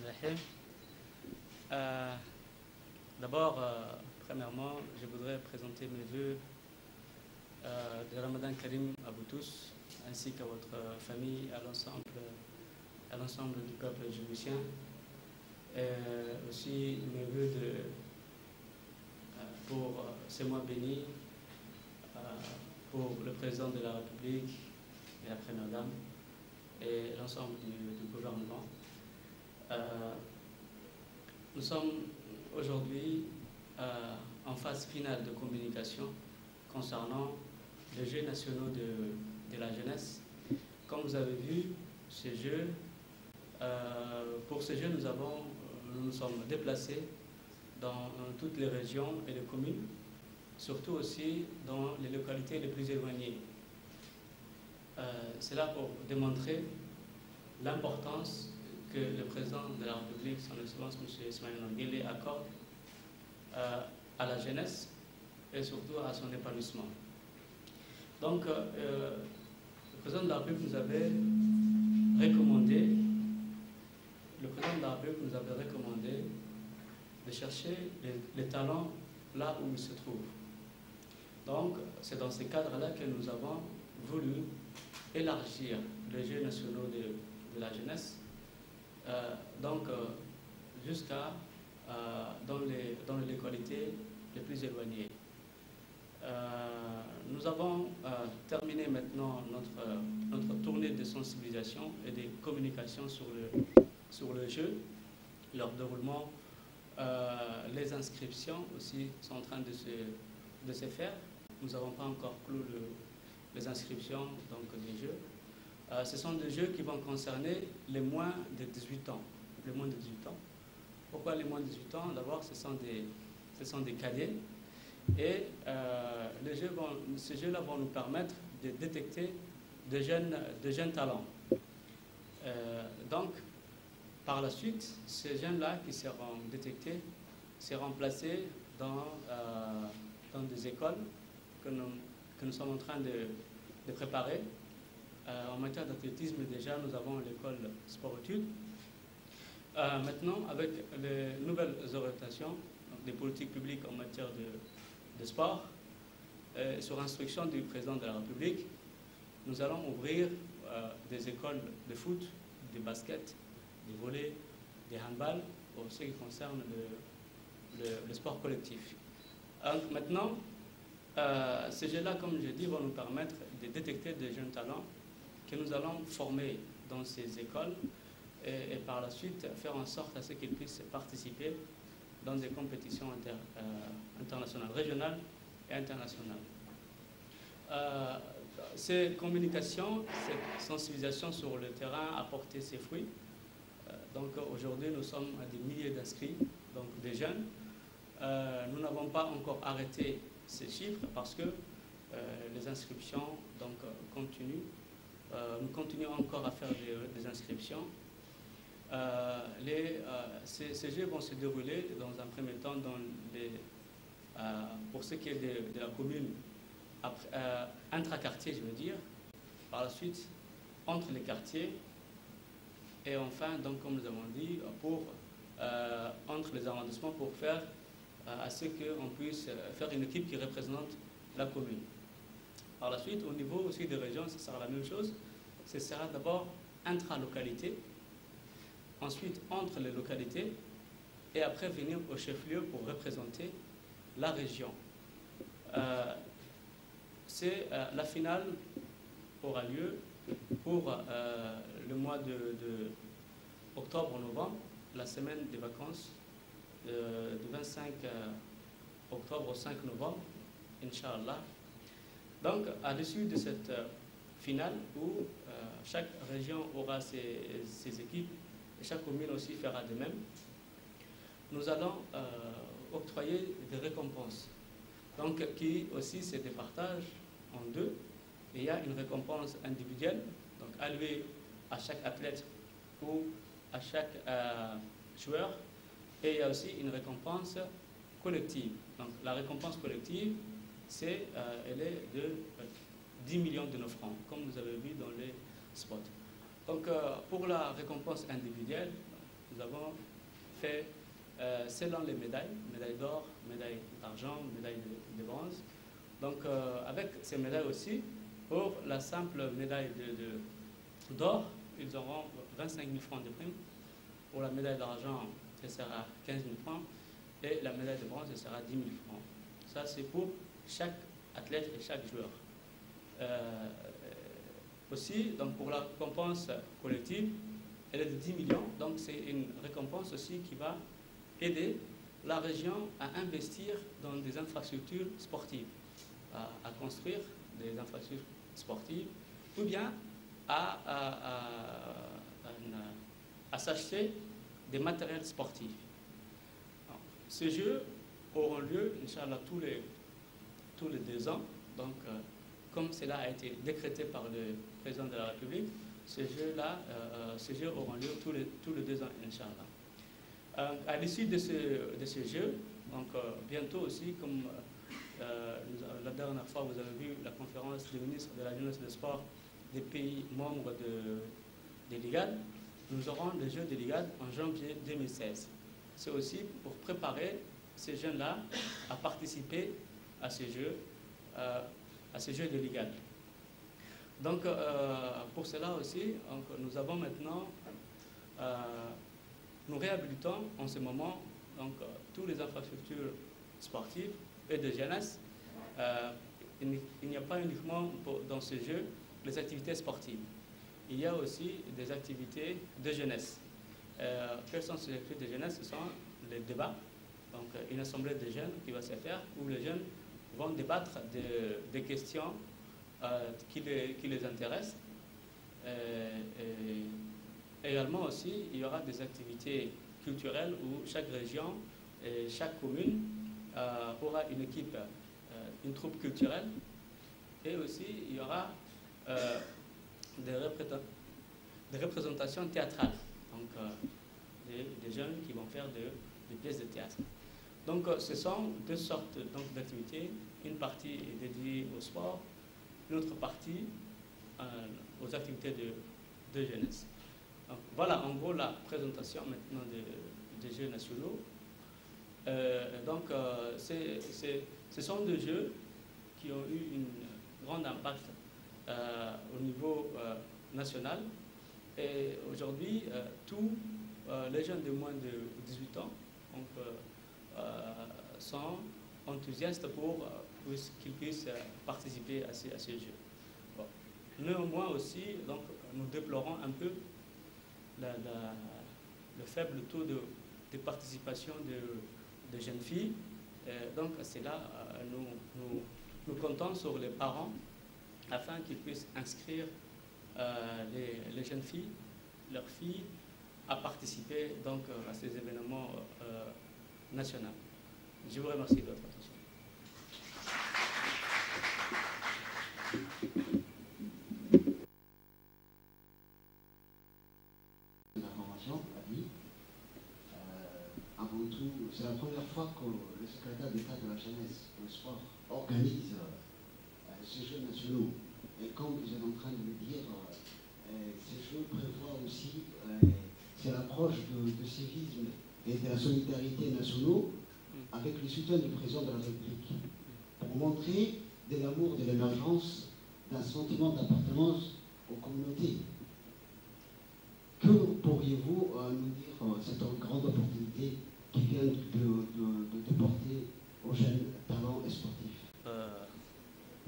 Rahim. D'abord, premièrement, je voudrais présenter mes vœux de Ramadan Karim à vous tous, ainsi qu'à votre famille, à l'ensemble du peuple djiboutien. Aussi mes vœux pour ces mois bénis, pour le président de la République et la première dame et l'ensemble du gouvernement. Nous sommes aujourd'hui en phase finale de communication concernant les Jeux nationaux de la jeunesse. Comme vous avez vu, ces Jeux, pour ces Jeux, nous nous sommes déplacés dans toutes les régions et les communes, surtout aussi dans les localités les plus éloignées. C'est là pour démontrer l'importance que le président de la République, son Excellence M. Ismaïla Madior Guelleh, accorde à la jeunesse et surtout à son épanouissement. Donc, le président de la République nous avait recommandé, de chercher les talents là où ils se trouvent. Donc, c'est dans ces cadres-là que nous avons voulu élargir les Jeux nationaux de la jeunesse, jusqu'à dans les localités les plus éloignées. Nous avons terminé maintenant notre tournée de sensibilisation et de communication sur le jeu, leur déroulement. Les inscriptions aussi sont en train de se faire. Nous n'avons pas encore clos les inscriptions des jeux. Ce sont des jeux qui vont concerner les moins de 18 ans. Les moins de 18 ans. Pourquoi les moins de 18 ans? D'abord, ce sont des cadets. Et ces jeux-là vont nous permettre de détecter de jeunes talents. Donc, par la suite, ces jeunes-là qui seront détectés seront placés dans des écoles que nous sommes en train de préparer. En matière d'athlétisme, déjà, nous avons l'école sport-études. Maintenant, avec les nouvelles orientations des politiques publiques en matière de sport, sur instruction du président de la République, nous allons ouvrir des écoles de foot, de basket, de volley, de handball, pour ce qui concerne le sport collectif. Donc, maintenant, ces jeux-là, comme je dis, vont nous permettre de détecter des jeunes talents que nous allons former dans ces écoles et par la suite faire en sorte à ce qu'ils puissent participer dans des compétitions internationales, régionales et internationales. Ces communications, cette sensibilisation sur le terrain a porté ses fruits. Donc aujourd'hui, nous sommes à des milliers d'inscrits, donc des jeunes. Nous n'avons pas encore arrêté ces chiffres parce que les inscriptions continuent. Nous continuons encore à faire des inscriptions. Ces jeux vont se dérouler dans un premier temps pour ce qui est de la commune intra-quartier, je veux dire. Par la suite, entre les quartiers. Et enfin, donc, comme nous avons dit, entre les arrondissements pour faire à ce qu'on puisse faire une équipe qui représente la commune. Par la suite, au niveau aussi des régions, ce sera la même chose. Ce sera d'abord intra-localité, ensuite entre les localités, et après venir au chef-lieu pour représenter la région. La finale aura lieu pour le mois de octobre-novembre, la semaine des vacances, du 25 octobre au 5 novembre, Inch'Allah. Donc, à l'issue de cette finale, où chaque région aura ses équipes, et chaque commune aussi fera de même, nous allons octroyer des récompenses, donc qui aussi se départagent en deux. Et il y a une récompense individuelle, donc allouée à chaque athlète ou à chaque joueur, et il y a aussi une récompense collective. Donc la récompense collective, elle est de 10 millions de nos francs, comme vous avez vu dans les spots. Donc pour la récompense individuelle, nous avons fait selon les médailles, médaille d'or, médaille d'argent, médaille de bronze. Donc avec ces médailles aussi, pour la simple médaille d'or, ils auront 25 000 francs de prime. Pour la médaille d'argent, ce sera 15 000 francs. Et la médaille de bronze, ce sera 10 000 francs. Ça, c'est pour chaque athlète et chaque joueur. Aussi, donc pour la récompense collective, elle est de 10 millions. Donc c'est une récompense aussi qui va aider la région à investir dans des infrastructures sportives, à construire des infrastructures sportives, ou bien à s'acheter des matériels sportifs. Alors, ces jeux auront lieu, Inch'Allah, tous les 2 ans. Donc, comme cela a été décrété par le président de la République, ces jeux auront lieu tous les 2 ans, Inch'Allah. À l'issue de ces jeux, donc bientôt aussi, comme la dernière fois vous avez vu la conférence des ministres de la jeunesse et des sports des pays membres des Ligades, nous aurons les Jeux des Ligades en janvier 2016. C'est aussi pour préparer ces jeunes-là à participer à ces Jeux des Ligades. Donc, pour cela aussi, donc, nous avons maintenant, nous réhabilitons en ce moment donc, toutes les infrastructures sportives et de jeunesse. Il n'y a pas uniquement dans ces Jeux les activités sportives. Il y a aussi des activités de jeunesse. Quelles sont ces activités de jeunesse? Ce sont les débats, donc une assemblée de jeunes qui va se faire où les jeunes vont débattre des questions qui les intéressent. Également aussi, il y aura des activités culturelles où chaque région et chaque commune aura une équipe, une troupe culturelle, et aussi il y aura des représentations théâtrales, donc des jeunes qui vont faire des pièces de théâtre. Donc ce sont 2 sortes d'activités, une partie est dédiée au sport, une autre partie aux activités de jeunesse. Donc, voilà en gros la présentation maintenant des Jeux nationaux. Ce sont des Jeux qui ont eu une grande impact au niveau national. Et aujourd'hui, tous les jeunes de moins de 18 ans sont enthousiastes pour qu'ils puissent participer à ces Jeux. Bon. Néanmoins aussi, donc, nous déplorons un peu le faible taux de participation de jeunes filles. Donc c'est là, nous comptons sur les parents afin qu'ils puissent inscrire les jeunes filles, leurs filles, à participer donc à ces événements nationaux. Je vous remercie de votre attention. L'information a dit, avant tout, c'est la première fois que le secrétaire d'État de la jeunesse et du sport organise ces Jeux nationaux. Et comme vous êtes en train de le dire, ces Jeux prévoient aussi, c'est l'approche de civisme et de la solidarité nationaux avec le soutien du président de la République pour montrer de l'amour, de l'émergence d'un sentiment d'appartenance aux communautés. Que pourriez-vous nous dire cette grande opportunité qui vient de porter aux jeunes talents et sportifs?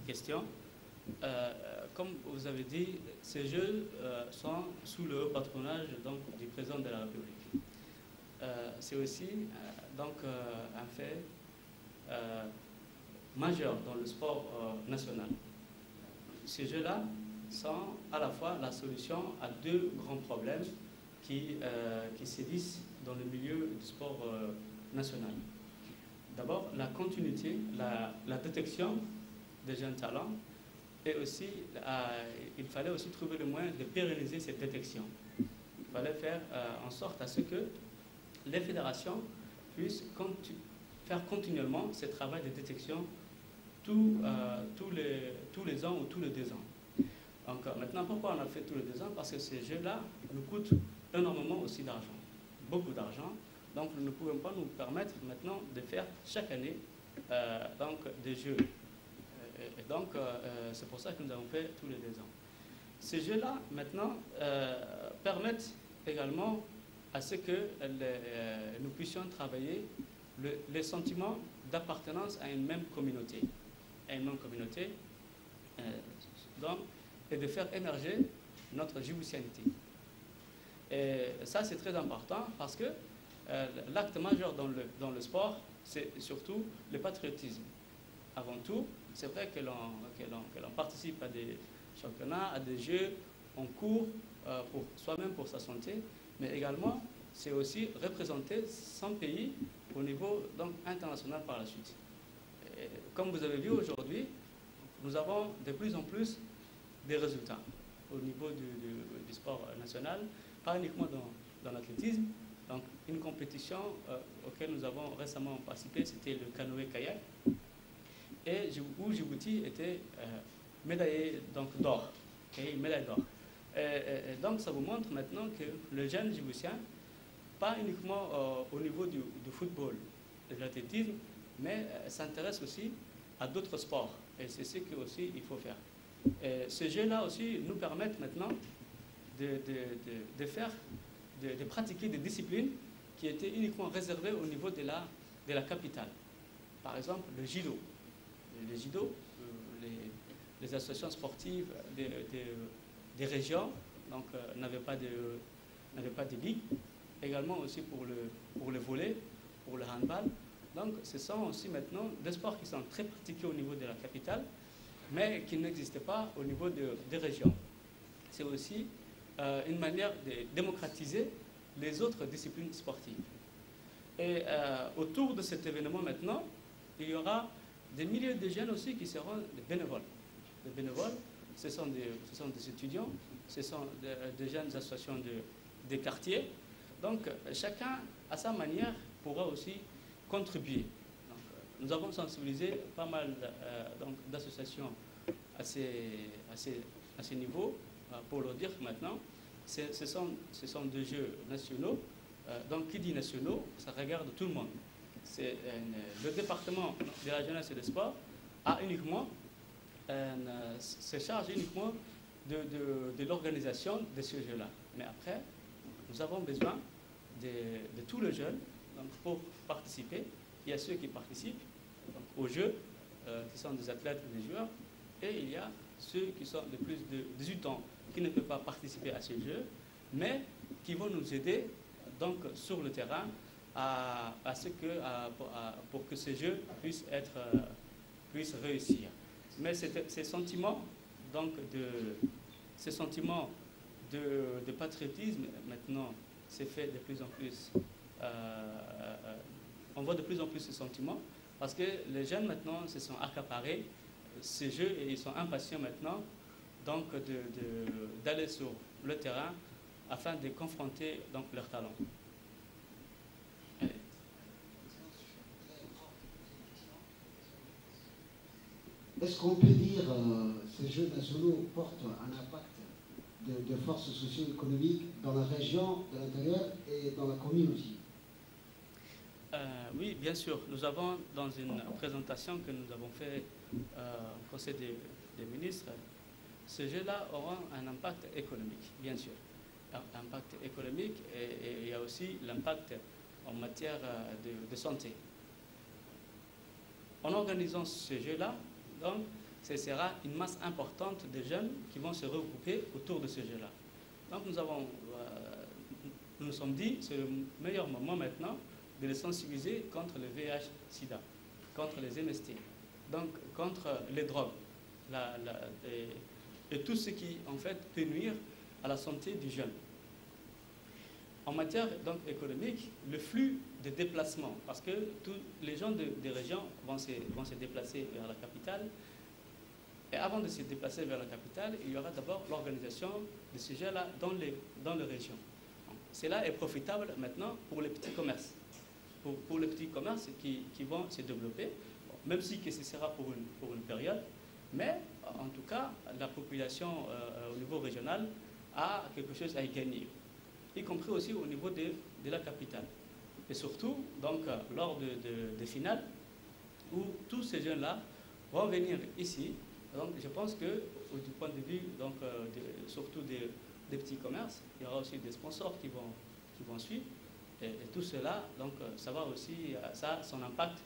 Question. Comme vous avez dit, ces Jeux sont sous le haut patronage donc, du président de la République. C'est aussi un fait majeur dans le sport national. Ces Jeux-là sont à la fois la solution à 2 grands problèmes qui sévissent dans le milieu du sport national. D'abord, la continuité, la détection des jeunes talents, et aussi, il fallait aussi trouver le moyen de pérenniser cette détection. Il fallait faire en sorte à ce que les fédérations puissent faire continuellement ce travail de détection tous les ans ou tous les 2 ans. Donc maintenant, pourquoi on a fait tous les 2 ans? Parce que ces jeux-là nous coûtent énormément aussi d'argent. beaucoup d'argent. Donc nous ne pouvons pas nous permettre maintenant de faire chaque année donc, des jeux. Et donc c'est pour ça que nous avons fait tous les 2 ans. Ces jeux-là maintenant permettent également à ce que nous puissions travailler les sentiments d'appartenance à une même communauté. Donc, et de faire émerger notre djiboutianité. Et ça, c'est très important parce que l'acte majeur dans le sport, c'est surtout le patriotisme. Avant tout, c'est vrai que l'on participe à des championnats, à des jeux, on court pour soi-même, pour sa santé, mais également, c'est aussi représenter son pays au niveau donc, international par la suite. Et comme vous avez vu aujourd'hui, nous avons de plus en plus des résultats au niveau du sport national, pas uniquement dans l'athlétisme. Donc, une compétition auquel nous avons récemment participé, c'était le canoë-kayak, et où Djibouti était médaillé d'or, une médaille d'or. Donc, ça vous montre maintenant que le jeune djiboutien, pas uniquement au niveau du football, de l'athlétisme, mais s'intéresse aussi à d'autres sports. Et c'est ce qu'il aussi il faut faire. Et ces jeux-là aussi nous permettent maintenant de pratiquer des disciplines qui étaient uniquement réservées au niveau de la capitale. Par exemple, le judo. Le judo, les associations sportives des régions n'avaient pas de ligue. Également aussi pour le volley, pour le handball. Donc ce sont aussi maintenant des sports qui sont très pratiqués au niveau de la capitale, mais qui n'existaient pas au niveau des régions. C'est aussi une manière de démocratiser les autres disciplines sportives. Et autour de cet événement maintenant, il y aura des milliers de jeunes aussi qui seront des bénévoles. Les bénévoles, ce sont des étudiants, ce sont des jeunes associations des quartiers. Donc chacun, à sa manière, pourra aussi contribuer. Donc, nous avons sensibilisé pas mal d'associations à ces niveaux pour leur dire que maintenant, ce sont des jeux nationaux. Donc, qui dit nationaux, ça regarde tout le monde. Le département de la jeunesse et des sports se charge uniquement de l'organisation de ces jeux-là. Mais après, nous avons besoin de tous les jeunes donc, pour participer. Il y a ceux qui participent donc, aux jeux, qui sont des athlètes ou des joueurs, et il y a ceux qui sont de plus de 18 ans, qui ne peuvent pas participer à ces jeux, mais qui vont nous aider donc, sur le terrain pour que ces jeux puissent réussir. Mais ces sentiments donc, de patriotisme, maintenant, c'est fait de plus en plus. On voit de plus en plus ces sentiments parce que les jeunes maintenant se sont accaparés ces jeux et ils sont impatients maintenant donc d'aller sur le terrain afin de confronter donc leurs talents. Est-ce qu'on peut dire que ces Jeux nationaux portent un impact de force socio-économique dans la région, de l'intérieur et dans la commune aussi? Oui, bien sûr. Nous avons, dans une présentation que nous avons faite au Conseil des ministres, ces jeux-là auront un impact économique, bien sûr. Un impact économique et il y a aussi l'impact en matière de santé. En organisant ces jeux-là, donc, ce sera une masse importante de jeunes qui vont se regrouper autour de ce jeu-là. Donc nous nous sommes dit, c'est le meilleur moment maintenant de les sensibiliser contre le VIH-Sida, contre les MST, donc contre les drogues, et tout ce qui en fait peut nuire à la santé du jeune. En matière donc, économique, le flux de déplacement, parce que tous les gens des régions vont se déplacer vers la capitale, et avant de se déplacer vers la capitale, il y aura d'abord l'organisation de ces jeux-là dans les régions. Cela est profitable maintenant pour les petits commerces. Pour les petits commerces qui vont se développer, même si ce sera pour une période, mais en tout cas, la population au niveau régional a quelque chose à y gagner. y compris aussi au niveau de la capitale. Et surtout, donc, lors des finales, où tous ces jeunes-là vont venir ici. Donc, je pense que, du point de vue, donc, surtout des petits commerces, il y aura aussi des sponsors qui vont suivre. Et tout cela, donc, ça va aussi, ça a son impact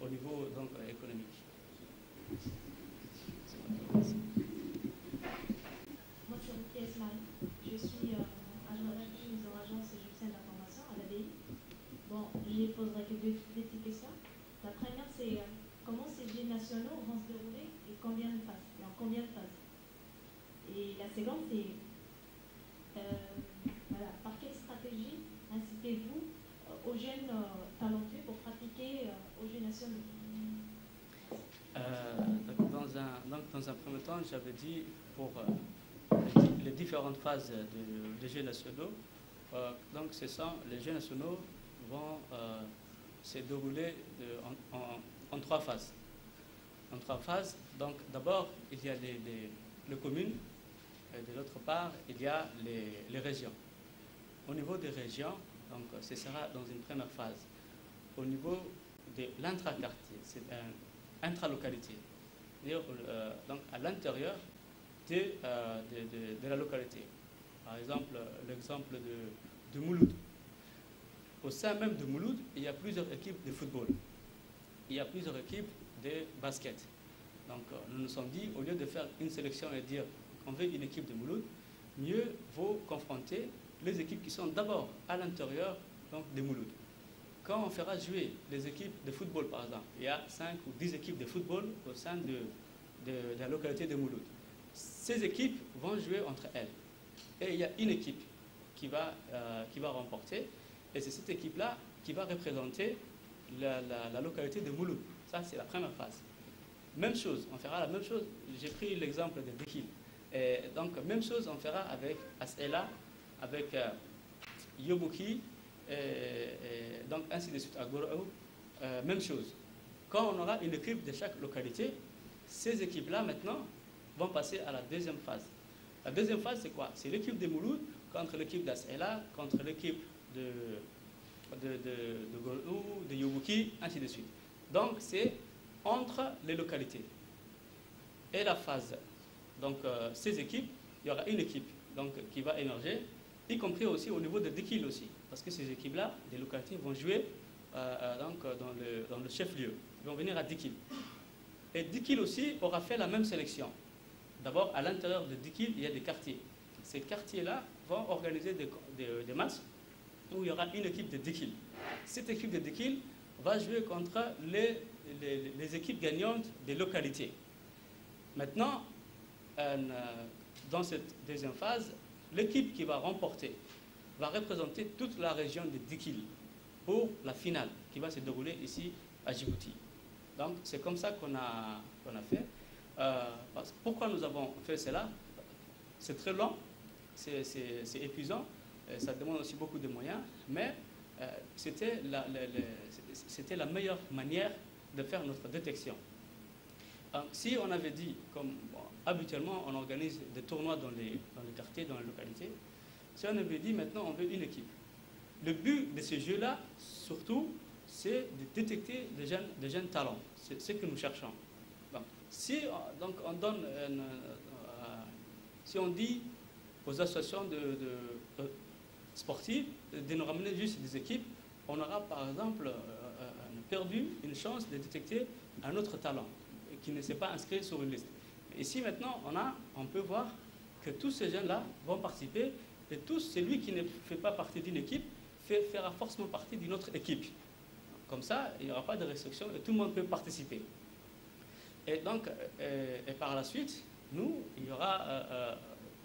au niveau donc, économique. Moi, c'est Ruki Esmaï. Je suis agent d'accueil aux agences égyptiennes d'information à l'ABI. Bon, je ne poserai que deux petites questions. La première, c'est comment ces Jeux nationaux vont se dérouler et combien de phases, et en combien de phases. Et la seconde, c'est voilà, par quelle stratégie incitez-vous aux jeunes talentueux pour pratiquer aux Jeux nationaux? Dans un premier temps, j'avais dit pour les différentes phases des Jeux nationaux, donc ce sont les Jeux nationaux vont se dérouler en trois phases. En trois phases, donc d'abord il y a les communes, et de l'autre part il y a les régions. Au niveau des régions, donc ce sera dans une première phase. Au niveau de l'intraquartier, c'est une intralocalité, donc à l'intérieur de la localité. Par exemple, l'exemple de Mouloud. Au sein même de Mouloud, il y a plusieurs équipes de football. Il y a plusieurs équipes de basket. Donc nous nous sommes dit, au lieu de faire une sélection et dire qu'on veut une équipe de Mouloud, mieux vaut confronter les équipes qui sont d'abord à l'intérieur de Mouloud. Quand on fera jouer les équipes de football, par exemple, il y a 5 ou 10 équipes de football au sein de la localité de Mouloud. Ces équipes vont jouer entre elles. Et il y a une équipe qui va remporter. Et c'est cette équipe-là qui va représenter la localité de Mouloud. Ça, c'est la première phase. Même chose, on fera la même chose. J'ai pris l'exemple de Dekil. Et donc, même chose, on fera avec Asela, avec Yobouki, donc ainsi de suite. À Goro, même chose. Quand on aura une équipe de chaque localité, ces équipes-là, maintenant, vont passer à la deuxième phase. La deuxième phase, c'est quoi? C'est l'équipe de Mouloud contre l'équipe d'Asela, contre l'équipe de Goro, de Yobouki, ainsi de suite. Donc, c'est entre les localités. Et la phase, donc ces équipes, il y aura une équipe donc, qui va émerger, y compris aussi au niveau de Dekil aussi, parce que ces équipes-là, des localités, vont jouer donc, dans le chef-lieu. Ils vont venir à Dekil. Et Dekil aussi aura fait la même sélection. D'abord, à l'intérieur de Dekil, il y a des quartiers. Ces quartiers-là vont organiser des matchs où il y aura une équipe de Dekil. Cette équipe de Dekil va jouer contre les équipes gagnantes des localités. Maintenant, dans cette deuxième phase, l'équipe qui va remporter va représenter toute la région de Dekil pour la finale qui va se dérouler ici à Djibouti. Donc c'est comme ça qu'on a fait. Pourquoi nous avons fait cela? C'est très long, c'est épuisant, ça demande aussi beaucoup de moyens, mais c'était la meilleure manière de faire notre détection. Si on avait dit, comme habituellement on organise des tournois dans les quartiers, dans les localités, si on avait dit maintenant on veut une équipe, le but de ces jeux-là, surtout, c'est de détecter des jeunes talents. C'est ce que nous cherchons. Donc, si donc on donne si on dit aux associations sportives de nous ramener juste des équipes, on aura par exemple perdu une chance de détecter un autre talent qui ne s'est pas inscrit sur une liste. Ici maintenant, on peut voir que tous ces jeunes-là vont participer et celui qui ne fait pas partie d'une équipe fera forcément partie d'une autre équipe. Comme ça, il n'y aura pas de restriction et tout le monde peut participer. Et donc, et par la suite, il y aura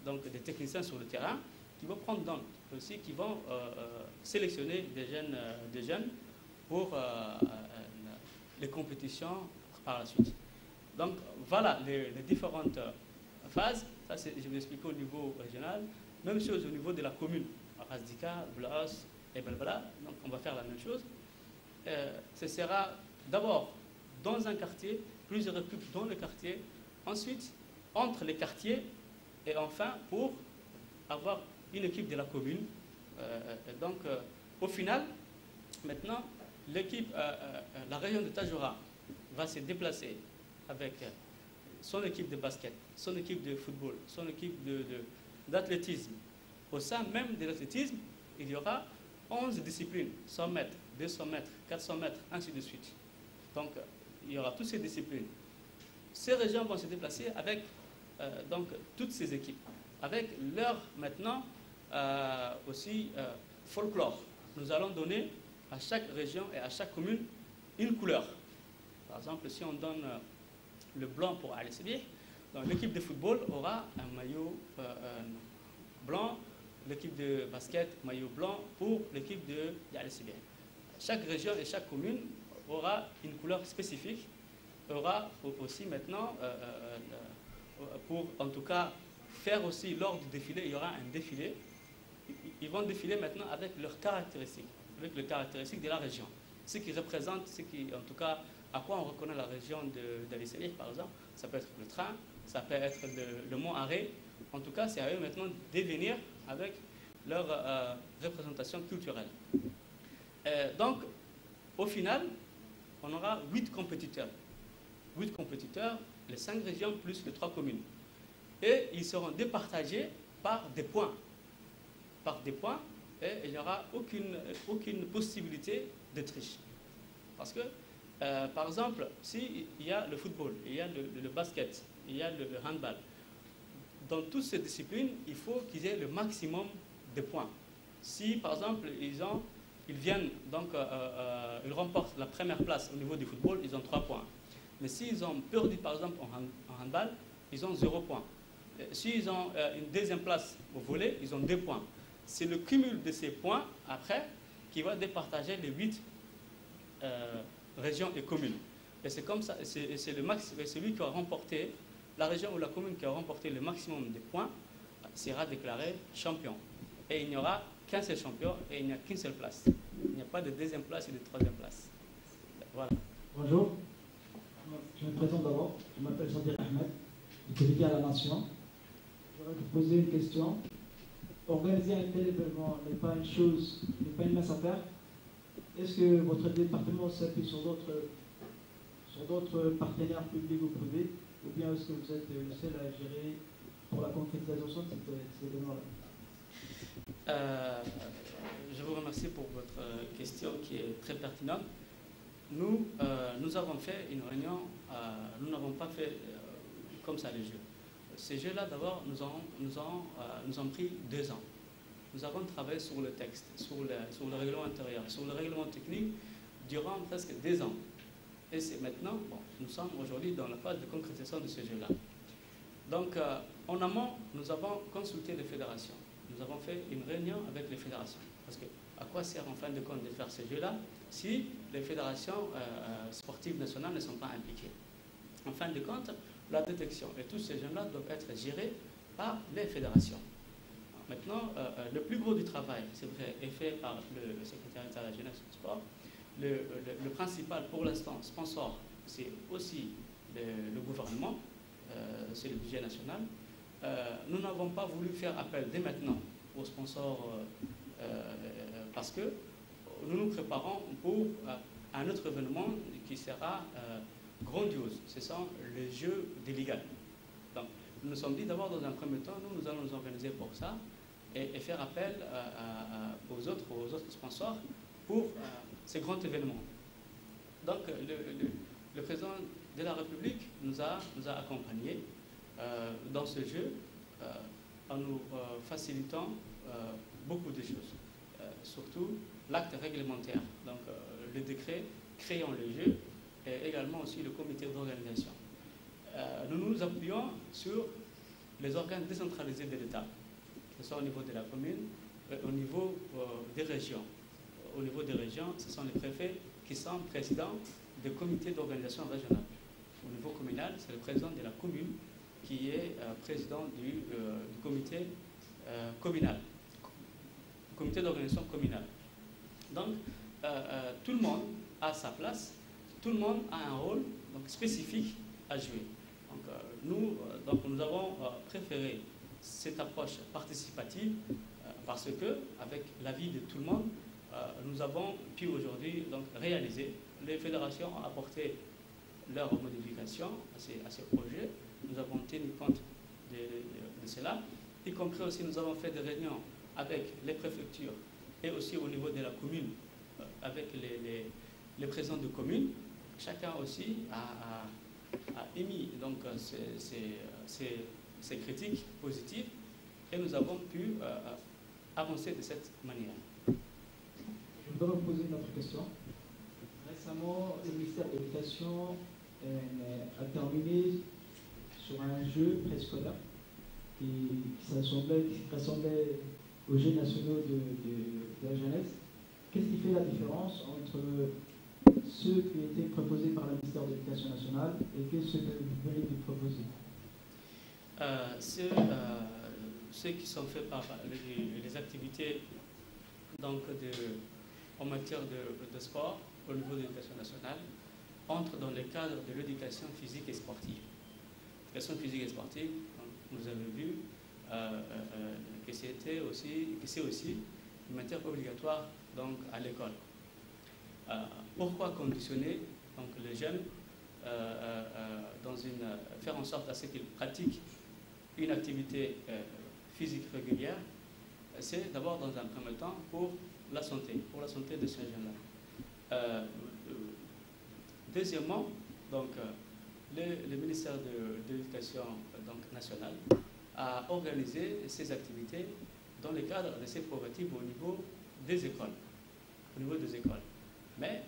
donc des techniciens sur le terrain qui vont prendre donc aussi, qui vont sélectionner des jeunes pour les compétitions par la suite. Donc voilà les différentes phases. Ça, je vais expliquer au niveau régional. Même chose au niveau de la commune. Razdika, Blaos et Belbala. Donc on va faire la même chose. Ce sera d'abord dans un quartier, plusieurs équipes dans le quartier. Ensuite, entre les quartiers. Et enfin, pour avoir une équipe de la commune, Donc, au final, maintenant, l'équipe, la région de Tadjoura va se déplacer avec son équipe de basket, son équipe de football, son équipe d'athlétisme. Au sein même de l'athlétisme, il y aura 11 disciplines, 100 mètres, 200 mètres, 400 mètres, ainsi de suite. Donc, il y aura toutes ces disciplines. Ces régions vont se déplacer avec donc, toutes ces équipes, avec leur, maintenant, aussi folklore. Nous allons donner à chaque région et à chaque commune une couleur. Par exemple, si on donne le blanc pour Al Sibih, l'équipe de football aura un maillot blanc, l'équipe de basket, maillot blanc pour l'équipe de Al Sibih. Chaque région et chaque commune aura une couleur spécifique, aura aussi maintenant, pour en tout cas faire aussi lors du défilé, il y aura un défilé. Ils vont défiler maintenant avec leurs caractéristiques, avec les caractéristiques de la région. Ce qui représente, en tout cas, à quoi on reconnaît la région d'Al Sibih, par exemple. Ça peut être le train, ça peut être le mont Arrêt. En tout cas, c'est à eux maintenant de venir avec leur représentation culturelle. Donc, au final, on aura 8 compétiteurs. 8 compétiteurs, les 5 régions plus les 3 communes. Et ils seront départagés par des points. Par des points, et il n'y aura aucune possibilité de triche. Parce que, par exemple, s'il y a le football, il y a le basket, il y a le handball, dans toutes ces disciplines, il faut qu'ils aient le maximum de points. Si, par exemple, ils viennent, donc, ils remportent la première place au niveau du football, ils ont 3 points. Mais s'ils ont perdu, par exemple, en handball, ils ont 0 points. S'ils ont une deuxième place au volley, ils ont 2 points. C'est le cumul de ces points, après, qui va départager les 8 régions et communes. Et c'est comme ça, c'est celui qui a remporté, la région ou la commune qui a remporté le maximum de points, sera déclaré champion. Et il n'y aura qu'un seul champion et il n'y a qu'une seule place. Il n'y a pas de deuxième place et de troisième place. Voilà. Bonjour. Je me présente d'abord. Je m'appelle Sadir Ahmed, délégué à la Nation. J'aurais vous poser une question. Organiser un tel événement n'est pas une chose, n'est pas une mince affaire. Est-ce que votre département s'appuie sur d'autres partenaires publics ou privés, ou bien est-ce que vous êtes le seul à gérer pour la concrétisation de cet événement-là? Je vous remercie pour votre question qui est très pertinente. Nous avons fait une réunion, nous n'avons pas fait comme ça les jeux. Ces jeux-là, d'abord, nous ont pris 2 ans. Nous avons travaillé sur le texte, sur le règlement intérieur, sur le règlement technique durant presque 2 ans. Et c'est maintenant, bon, nous sommes aujourd'hui dans la phase de concrétisation de ce jeu-là. Donc, en amont, nous avons consulté les fédérations. Nous avons fait une réunion avec les fédérations. Parce que, à quoi sert en fin de compte de faire ce jeu-là si les fédérations sportives nationales ne sont pas impliquées? En fin de compte, la détection et tous ces jeunes-là doivent être gérés par les fédérations. Maintenant, le plus gros du travail, c'est vrai, est fait par le secrétaire d'État à la jeunesse et du sport. Le principal, pour l'instant, sponsor, c'est aussi le gouvernement, c'est le budget national. Nous n'avons pas voulu faire appel dès maintenant aux sponsors parce que nous nous préparons pour un autre événement qui sera grandiose. Ce sont les Jeux des Ligas. Donc, nous nous sommes dit d'abord, dans un premier temps, nous allons nous organiser pour ça et faire appel aux autres sponsors pour ces grands événements. Donc, le président de la République nous a accompagnés dans ce jeu en nous facilitant beaucoup de choses, surtout l'acte réglementaire, donc le décret créant le jeu et également aussi le comité d'organisation. Nous nous appuyons sur les organes décentralisés de l'État, que ce soit au niveau de la commune, au niveau des régions. Au niveau des régions, ce sont les préfets qui sont présidents des comités d'organisation régionale. Au niveau communal, c'est le président de la commune qui est président du comité communal, comité d'organisation communale. Donc, tout le monde a sa place, tout le monde a un rôle donc, spécifique à jouer. Donc, nous avons préféré cette approche participative parce que, avec l'avis de tout le monde, nous avons pu aujourd'hui donc réaliser. Les fédérations ont apporté leurs modifications à ces projets. Nous avons tenu compte de cela, y compris aussi nous avons fait des réunions avec les préfectures et aussi au niveau de la commune, avec les présidents de communes. Chacun aussi a émis donc ces critiques positives et nous avons pu avancer de cette manière. Je voudrais vous poser une autre question. Récemment, le ministère de l'Éducation a terminé sur un jeu préscolaire qui ressemblait aux Jeux nationaux de la jeunesse. Qu'est-ce qui fait la différence entre ceux qui étaient proposés par le ministère de l'Éducation nationale et ceux que vous venez de proposer? Ceux qui sont faits par les activités donc en matière de sport au niveau de l'éducation nationale entrent dans le cadre de l'éducation physique et sportive. L'éducation physique et sportive, vous avez vu que c'est aussi une matière obligatoire donc, à l'école. Pourquoi conditionner donc, les jeunes faire en sorte à ce qu'ils pratiquent une activité physique régulière? C'est d'abord dans un premier temps pour la santé de ces jeunes-là. Deuxièmement, donc, le ministère de l'Éducation nationale a organisé ces activités dans le cadre de ces prérogatives au niveau des écoles. Mais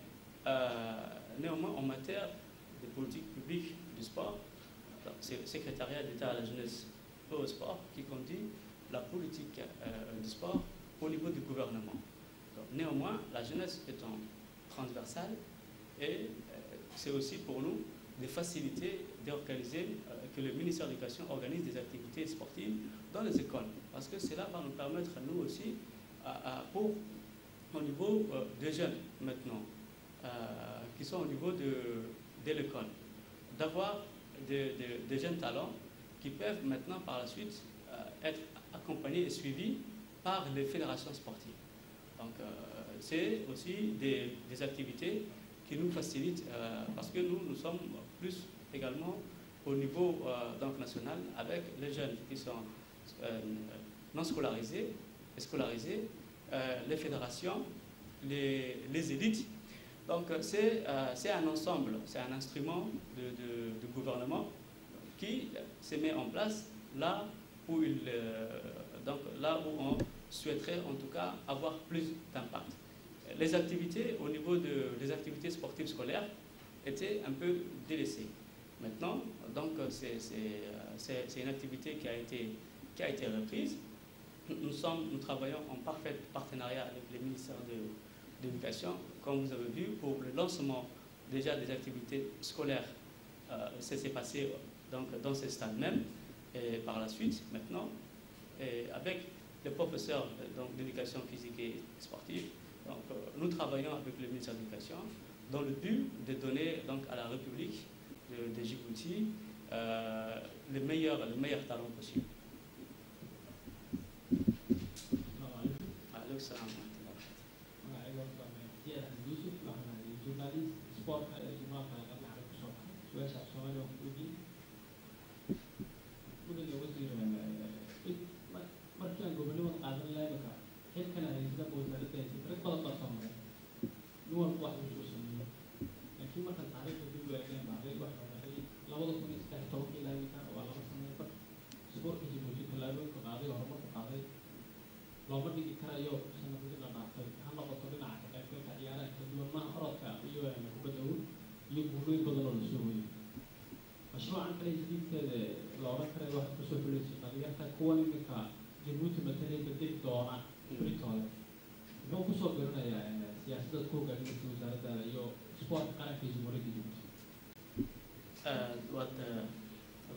néanmoins, en matière de politique publique du sport, c'est le secrétariat d'État à la jeunesse et au sport qui conduit la politique du sport au niveau du gouvernement. Donc, néanmoins, la jeunesse étant transversale et c'est aussi pour nous de faciliter, d'organiser, que le ministère de l'Éducation organise des activités sportives dans les écoles. Parce que cela va nous permettre, nous aussi, au niveau des jeunes maintenant, qui sont au niveau de l'école, d'avoir des jeunes talents qui peuvent maintenant par la suite être accompagnés et suivis par les fédérations sportives. Donc c'est aussi des activités qui nous facilitent parce que nous sommes plus également au niveau donc national avec les jeunes qui sont non scolarisés et scolarisés, les fédérations, les élites. Donc c'est un ensemble, c'est un instrument de gouvernement qui se met en place là où on souhaiterait en tout cas avoir plus d'impact. Les activités au niveau des activités sportives scolaires étaient un peu délaissées. Maintenant, donc c'est une activité qui a été reprise. Nous travaillons en parfait partenariat avec le ministère de l'Éducation, comme vous avez vu, pour le lancement déjà des activités scolaires. Ça s'est passé donc, dans ce stade même. Et par la suite, maintenant, avec les professeurs d'éducation physique et sportive, donc, nous travaillons avec le ministère de l'Éducation dans le but de donner donc, à la République de Djibouti le meilleur talent possible.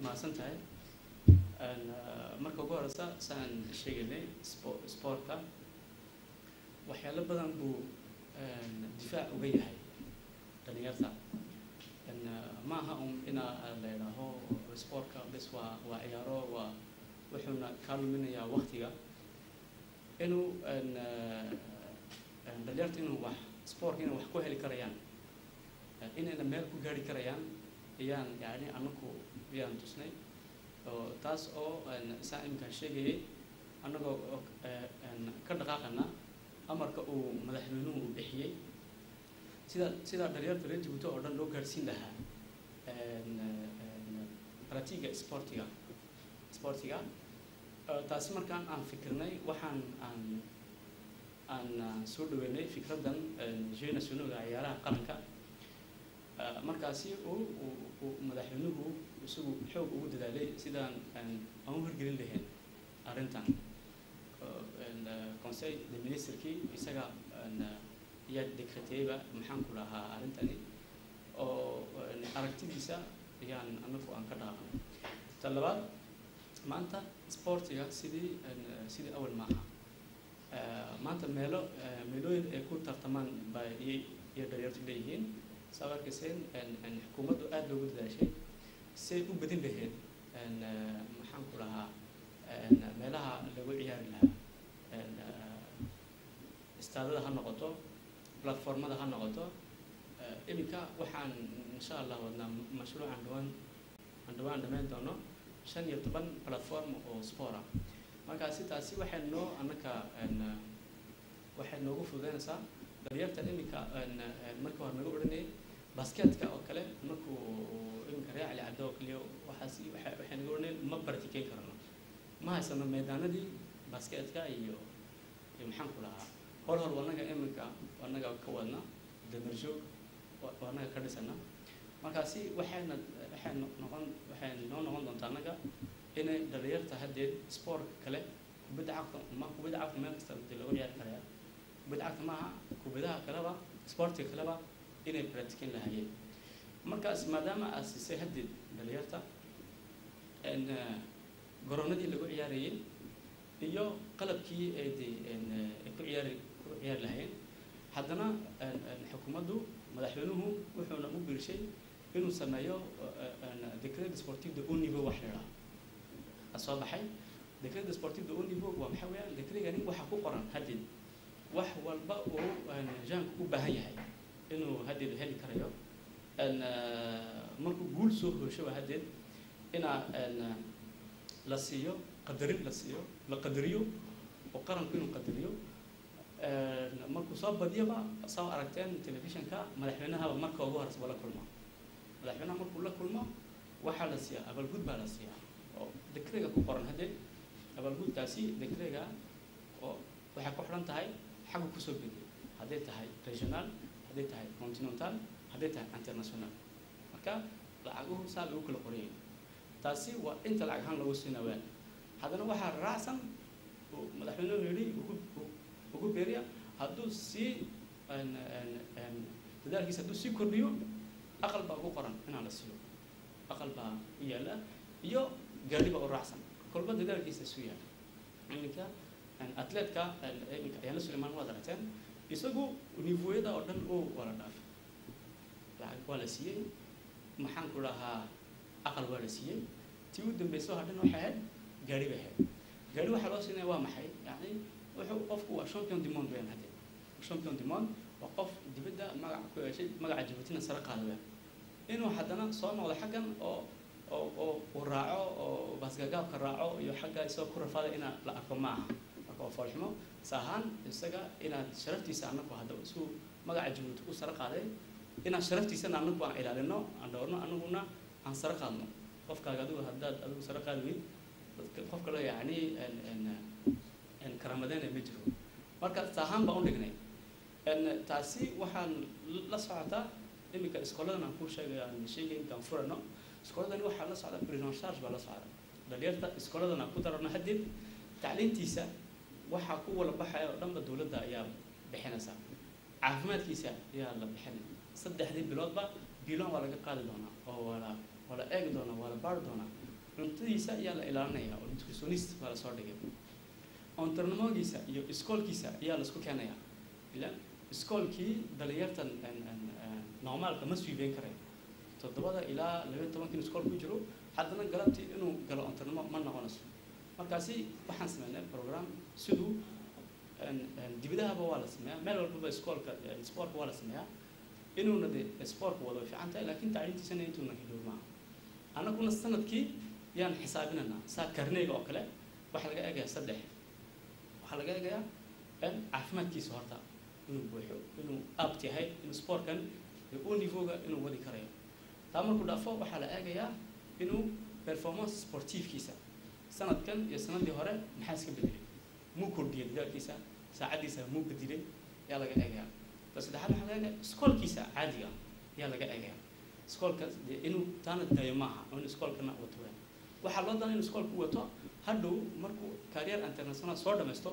mahadsantahay marka ugu horeysa saan sheegaynay sportka waxyaalo badan buu difaac uga yahay dhalinyarta maaha inaa la yidhaaho sportka bes waa ciyaaro wuxuuna kaa luminayaa waqtiga inuu dhalinyarta inuu wax sportka inay wax ku heli karayaan inayna meel ku gaari karayaan ayaan yani anaku ayaan tusnay oo taas oo saa imkaan sheegayay annagoo ka dhaqaaqana amarka uu madaxweynuhu uu bixiyey sida dhalinyarta reer Jabuuti oo dhan loo gaarsiin lahaa pratiga sportiga taasi markaan aan fikirnay waxaan aan soo dhaweynay fikraddan Jeux Nationaux ciyaaraha qaranka markaasi uu madaxweynuhu isagu xoog ugu dadaalay sidaan aan u hirgelin lahayn arrintan conseil de ministre-kii isaga ayaa dekreteyba maxaan ku lahaa arrintani oo aragtidiisa ayaan anagu aan ka dhaaqnay ta labaad maanta sportiga sidii awal maaha maanta meelooyin ay ku tartamaan iyo dhalinyartu leeyihiin sabarkaseen xukuumaddu aad loogu dadaashay say u badin lahayd maxaan ku lahaa meelaha lagu ciyaari lahaa istaadada ha noqoto platformada ha noqoto iminka waxaan insha allah wadnaa mashruucan dhawaan dhammayn doono 15 platform oo sport ah markaasi taasi waxay noogu fududeynaysaa dhalinyarta iminka marka hore naga odhanayay basketka oo kale markuu iminka reer cali caddo oo kaliya waxay naga odhanayeen ma bartikeyn karno ma haysano meedaanadii basketka iyo maxaan ku lahaa hor wanaga iminka wanaga ka wadna damarjo wanaga ka dhisana markaasi waxay noo noqon doontaa annaga inay dhalinyarta haddeed sport kale kubadda cagta meel kasta lagu ciyaari karaya kubadda cagta maaha kubadaha kaleba sportiga kaleba inay practiceyn lahaayeen markaas maadaama aad siisay haddeed dhalinyarta garoonadii lagu ciyaarayay iyo qalabkii ay ku ciyaari lahaayeen haddana xukuumaddu madaxweynuhu wuxuuna u biirshay inuu sameeyo decret sportif de haut niveau wax la yidhaha soo baxay decret sportif de haut niveau waa maxaa weeyaan decretgani waxa ku qoran haddeed wax walba uu jaanku u baahan yahay inuu haddeed heli karayo markuu guul soo hooshaba haddeed inaa la siiyo qadarin la qadariyo oo qaranku inuu qadariyo markuu soo badiyaba soo aragteen telefishinka madaxweynahaba marka ugu horeysa la kulmo madaxweynaha markuu la kulmo waxaa la siiyaa abaalgud baa la siiyaa oo decretga ku qoran haddeed abaalgudkaasi decretga oo waxay ku xidhan tahay xaggu kusoo bediyay hadday tahay regional hadday tahay continental hadday tahay international marka lacaguhu saa lagu kala qorayay taasi waa inta lacag ahaan lagu siinawaa haddana waxaa raacsan madaxweynuhu yidhi ugu beeriya hadduu sii dadaalkiisa hadduu sii kordhiyo aqal baa ugu qoran inaan la siiyo aqal baa u yaala iyo gaadhi baa u raacsan kolba dadaalkiisa isu yaala iminka atleetka iminka ayaana Sulaymaan waad aragteen isagu nivoyada oo dhan uu wala dhaafay lacag waa la siiyey maxaan ku lahaa aqal waa la siiyey tii u dambeysay haddana waxay ahayd gaadhi bay ahayd gaadhi waxaa loo siinaya waa maxay yani wuxuu qofku waa champion du monde weyn hadde champion du monde waa qof dibadda magac ku yeeshay magaca Jabuutina sare qaadaya inuu haddana soo noqdo xaggan oo raaco oo basgagaabka raaco iyo xagga isoo ku rafaaday inaa la arko maaha marka waa foolxumo saahaan isaga inaad sharaftiisa anagu hadda isu magaca Jabuuti u sare qaaday inaad sharaftiisana anagu aan ilaalino aan dhowrno anaguna aan sare qaadno qofkaaga adigu sare qaadi weyn qofka la yacni karamadeen ma jiro marka saahaan baan u dhignay taasi waxaan la socotaa iminka iskooladan aan ku sheegay intaan furano iskooladani waxaa la socda prise en charge baa la socda dhalinyarta iskooladan aan ku darano haddeed tacliintiisa waxaa ku wala baxaya oo dhanba dowladda ayaa bixinaysa caafimaadkiisa ayaa la bixinay 3 biloodba biloon waa laga qaadi doonaa oo waa la eegi doonaa waa la baari doonaa cuntadiisa ayaa la ilaalinaya oo nutritionist baa la soo dhigay ontarnimogiisa iyo iskoolkiisa ayaa la isku keenaya ilaan iskoolkii dhalinyartan normaalka ma suubeyn karayo 7 ilaa 12 iskool ku jiro haddana galabtii inuu galo ontarnimo ma noqonayso markaasi waxaan sameynay program siduu dibadahaba waa la sameeyaa meel walbaba iskoolka sportka waa la sameeyaa inuuna de sportka wada fiican tahay laakiin tacliintiisana intuuna hidhow maaha annaguna sanadkii yaan xisaabinaynaa saa karneyga oo kale waxaa laga eegayaa 3 waxaa laga eegayaa caafimaadkiisa horta inuu buuxo inuu apt yahay inuu sportkan uu nivooga inuu wadi karayo taa markuu dhaafo waxaa la eegayaa inuu performance sportivekiisa sanadkan iyo sanadii hore maxaa iska bedelay muu kordhiyay dadaalkiisa saacadiisa muu bedilay yaa laga eegayaa bas saddexaad waxaa laga eegayaa iskoolkiisa caadiga yaa laga eegayaa iskoolkaas inuu taana daayo maaha oo inuu iskoolkana wato waxaa loo dana inuu iskoolku wato hadhow markuu career international soo dhamaysto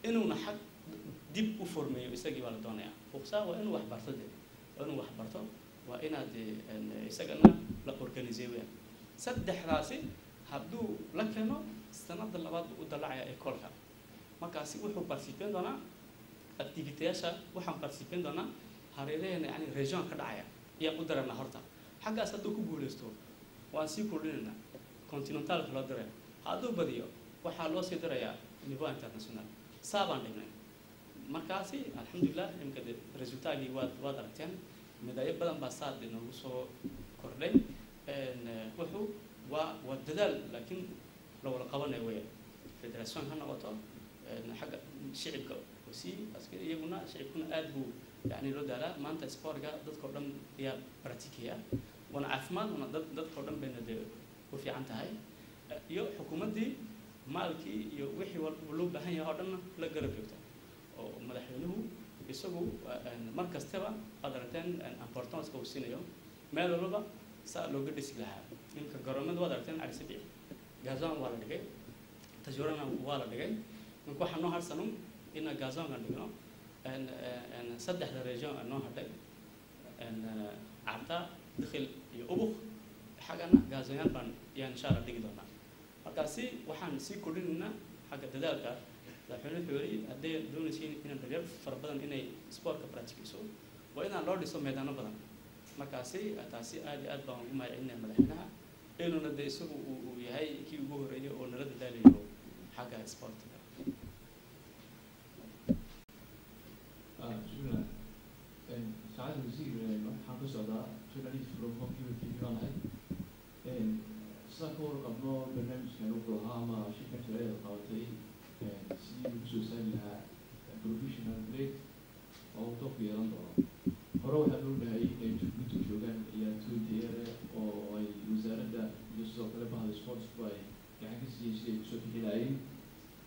inuuna xag dib u formeeyo isagii baa la doonayaa uqsaa waa inuu wax barto de waa inuu wax barto waa inaad isagana la organize weya saddexdaasi hadduu la keeno sanada labaad u dalacaya ekolka markaasi wuxuu participen doonaa activiteyaasha waxaan participen doonaa hareeraheena yani region ka dhacaya ayaa u daranaa horta xaggaas hadduu ku guuleysto waan sii kordhinaynaa continentalka loo diraya hadduu badiyo waxaa loo sii dirayaa niveau international saabaan dhignay markaasi alxamdulilah imka de resultaagii waad aragteen midaayo badan baa saad inoogu soo kordhay wuxuu waa dadaal laakiin la wada qabanayo weya federation ha noqoto xagga shicibka aussi aska iyaguna shicibkuna aad buu yani loo daalaa maanta sportga dadkao dhan ayaa practicaya wana caafimaad wana dadkao dhan bayna dee u fiican tahay iyo xukuumaddii maalkii iyo wixii walba loo baahan yahay oo dhanna la garab joogta oo madaxweynuhu isagu mar kastaba aad aragteen importance uu siinayo meel walba saa looga dhisi lahaa imka garoomada waad aragteen cali sabiic gazon waa la dhigay tajurana waa la dhigay marka waxaa noo harsanun ina gazonga dhigno saddexda region noo hadhay carta dakhil iyo ubuk xaggana gazonyaal baan yaan insha allah dhigi doonaa markaasi waxaan sii kordhinaynaa xagga dadaalka madaxweyne xooyi hadday doonaysiin inaan dhalinyar fara badan inay sportka practicayso waa inaan loo dhiso meedaano badan markaasi taasi aad iyo aad baan ugu mahadcelinaya madaxweynaha inuuna de isagu uu yahay kii ugu horeeyay oo nala dadaalayo xagga sportka bismillah saacad wasiir waxaan ku socdaa journalist from Hockey TV ahay sidaan ka warqabno barnaamijkan wuxuu ahaa ama shirkan shareecada qabatay sidii lagu soo saari lahaa professional grade oo doq yeelan doono hore waxaa loo dhahay inay Djibouti joogaan ciyaartooy tayare oo ay wasaaradda iyo sidoo kale bahda sportsku ay gacan ka siiyeen sidii ay kusoo bixi lahaayeen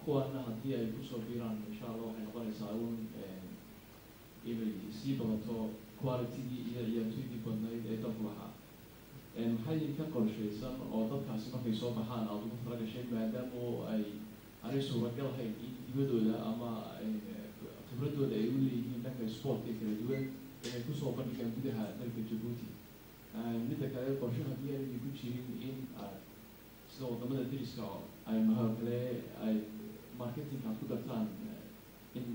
kuwaana haddii ay kusoo biiraan insha allah waxay noqonaysaa un inay sii badato qualitygii iyo ciyaartooydii badnayd ee dalku lahaa maxay ka qorshaysan oo dadkaasi markay soo baxaan aada ugu tala gashay maadaama aanay suuragal ahayn in dibadooda ama khibradooda ay u leeyihiin dhanka sportka kala duwan inay kusoo bandhigaan gudaha dalka Djibouti midda kale qorshe haddii aanay ku jirin in sida wadamada dariska ay mahal kale ay marketing aad ku dartaan in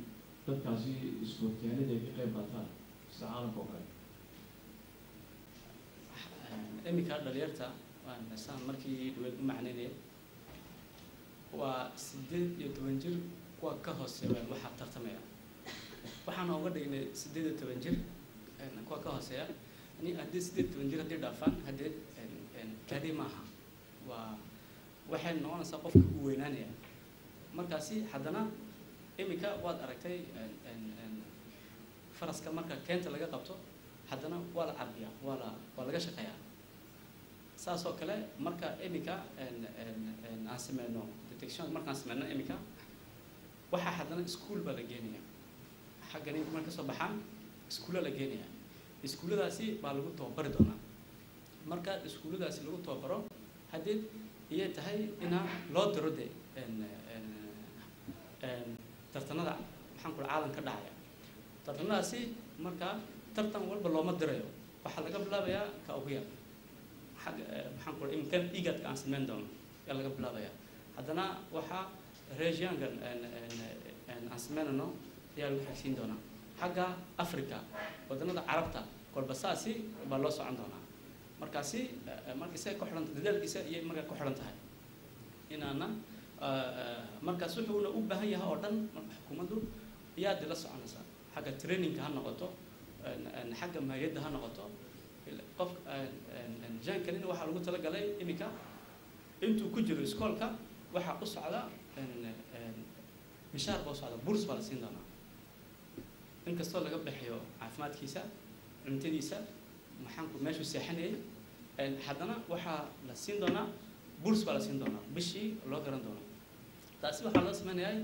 dadkaasi sportyaanada ay ka qayb qaataan sida caalamka oo kale iminka dhalinyarta waan saan markii dhaweyd u macnaynaya waa 18 jir kuwa ka hooseeya waxaa tartamaya waxaan uga dhignay 18 jir kuwa ka hooseeya ni haddii 18 jir haddii dhaafaan haddii kadi maaha waa waxay noqonaysaa qofka u weynaanaya markaasi haddana iminka waad aragtay faraska marka keenta laga qabto haddana waa la carbiyaa waa laga shaqeeyaa saas oo kale marka iminka aan sameyno detection markaan sameyno iminka waxaa haddana iskuul baa la geenaya xagga ninka marka soo baxaan iskuulla la geenaya iskuulladaasi baa lagu tababari doonaa marka iskuulladaasi lagu tababaro haddii iyay tahay inaa loo diro de tartanada maxaan kula caalam ka dhacaya tartanadaasi marka tartan walba looma dirayo waxaa laga bilaabayaa ka ugu yar xagga maxaan kula imkan igadka aan sameyn doono yaa laga bilaabaya haddana waxaa regionkan aan sameynano ayaa lagu xigsiin doonaa xagga Africa waddanada carabta kolba saasi baa loo socon doonaa markaasi markiisa ku xiran dadaalkiisa iyo marka ku xiran tahay inaana markaas wuxuuna u baahan yahay oo dhan marka xukuumaddu iyaad la soconaysaa xagga trainingka ha noqoto xagga maayadda ha noqoto qof jaankanina waxaa lagu talagalay iminka intuu ku jiro iskoolka waxaa u socda mishaar baa u socda burs baa la siin doonaa inkastoo laga bixiyo caafimaadkiisa cuntadiisa maxaanku meeshuu seexanayay haddana waxaa la siin doonaa burs baa la siin doonaa bishii loo garan doono taasi waxaa loo samaynayaa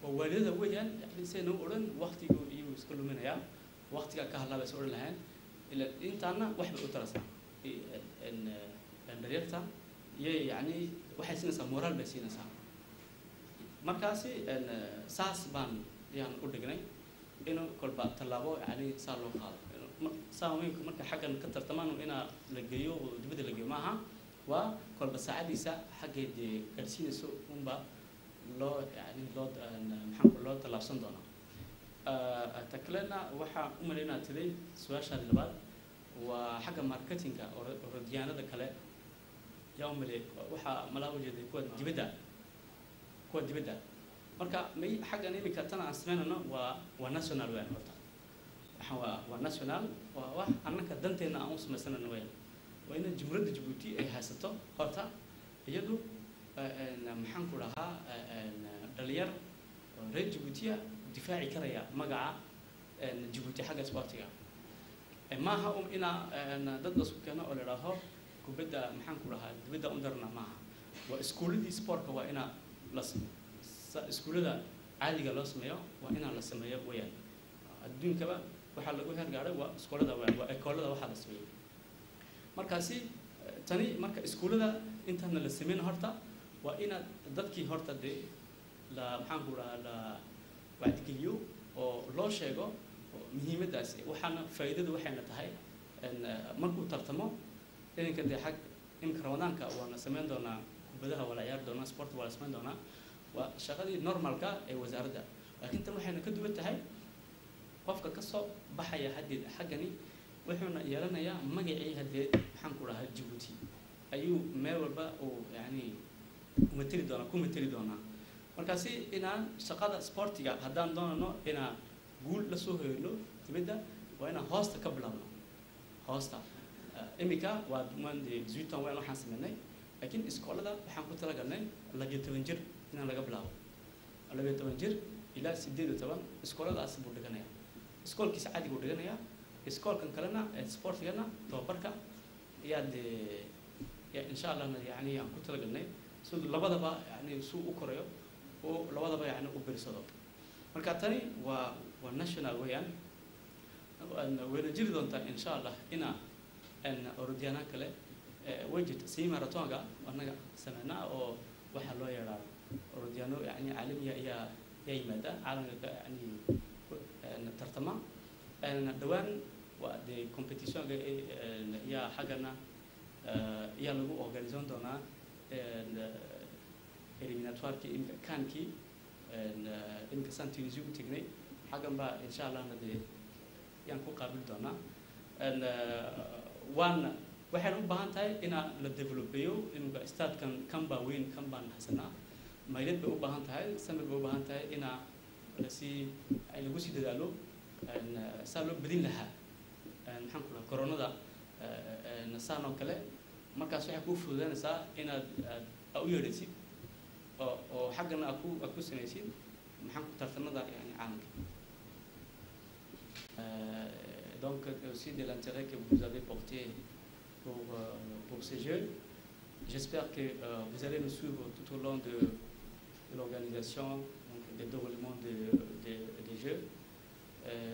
waa waalidada weeyaan yani sayna u odhan waktigu iyuu iska luminayaa waktigaa ka hadlaa bay is odhan lahayn ila intaana wax bay u tarasaa dharyarta iyay yani waxay siinaysaa moraal bay siinaysaa markaasi saas baan ayaan u dhignay inuu kolba tallaabo yani saa loo qaado saamooyinka marka xaggan ka tartamaan inaa la geeyo oo dibadda la geeyo maaha waa kolba saacadiisa xaggeed gaadhsiinayso unba loo yani loo tallaabsan doonaa ta kalena waxaa u malaynaa tiray su-aashaadi labaad waa xagga marketingka orodyaanada kale yaa u maleey waxaa malaa ujeeday kuwa dibadda marka may xaggan iminka tan aan samaynayno waa national weyn horta waa national waa wax annaka danteena aan u samaysanayno weyn waa in jamhuuriyadda Djibouti ay haysato horta iyadu maxaan ku dhahaa dhalinyar reer Djibouti difaaci karaya magaca Djibouti xagga sportiga maaha inaa dad isku keeno oo la yidhaaho kubadda maxaan ku dhahaa dibadda undarna maaha waa iskuuladii sportka waa inaa la sameeyo iskuulada caadiga loo sameeyo waa inaa la sameeyo weeyaan adduunkaba waxaa lagu hergaaday waa iskoolada weeyaan waa ekoolada waxaa la sameeyo markaasi tani marka iskuulada intaana la sameyn horta waa inaad dadkii horta dee la maxaan ku dhahaa la wacdigeliyo oo loo sheego muhiimaddaasi waxaana faa'iidadu waxayna tahay markuu tartamo ininka dee xag imika ramadaanka waana samayn doonaa kubadaha waa la ciyaari doonaa sportka waa la samayn doonaa waa shaqadii normalka ee wasaaradda laakiin tan waxayna ka duwan tahay qofka ka soo baxaya haddeed xaggani wuxuuna yeelanayaa magacii haddeed maxaan ku dhahaa Djibouti ayuu meel walba uu yani ku mateli doonaa markaasi inaan shaqada sportiga haddaan doonano inaan guul la soo hoyno dibadda waa inaan hoosta ka bilaabno hoosta imika waa dumaande 18 ans weyn waxaan sameynay laakiin iskoolada waxaan ku talagalnay 12 jir inaan laga bilaabo 12 jir ilaa 18 iskooladaas buu dhiganayaa iskoolkiisa caadiga uu dhiganayaa iskoolkan kalena sportigana tababarka yaa insha Allah yani aan ku talagalnay sidoo labadaba yani suu u korayo oo labadaba yani u birsado marka tani waa national weeyaan wayna jiri doontaa insha Allah ina orodyaana kale wajid si maratonga anaga sameynaa oo waxa loo yeeraa orodyaano yani caalamiya ayaa yimaada caalamka yani tartama dhawaan waa de competition yaa xagana yaa lagu organization doonaa eliminatoire imka kankii imka Saint-Louis u tagnay xagan baa insha Allah de yaan ku qaabil doonaa waxayna u baahan tahay inaa la developeeyo imka staadkan kamba weyn kambaan hasanaa maydad bay u baahan tahay samir bay u baahan tahay inaa lagu sii dadaalo saa loo badin lahaa maxaan ku dhahaa koronada saan oo kale markaas waxay kuu fududaynaysaa inaad u yeedhaysid oo xaggana aad ku samaysid maxaan ku tartanada yani caalamka donc aussi de l'intérêt que vous avez porté pour ces Jeux. J'espère que vous allez nous suivre tout au long de l'organisation, du déroulement des Jeux.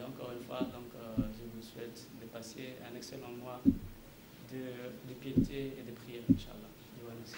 Encore une fois, donc, je vous souhaite de passer un excellent mois de piété et de prière, Inch'Allah. Je vous remercie.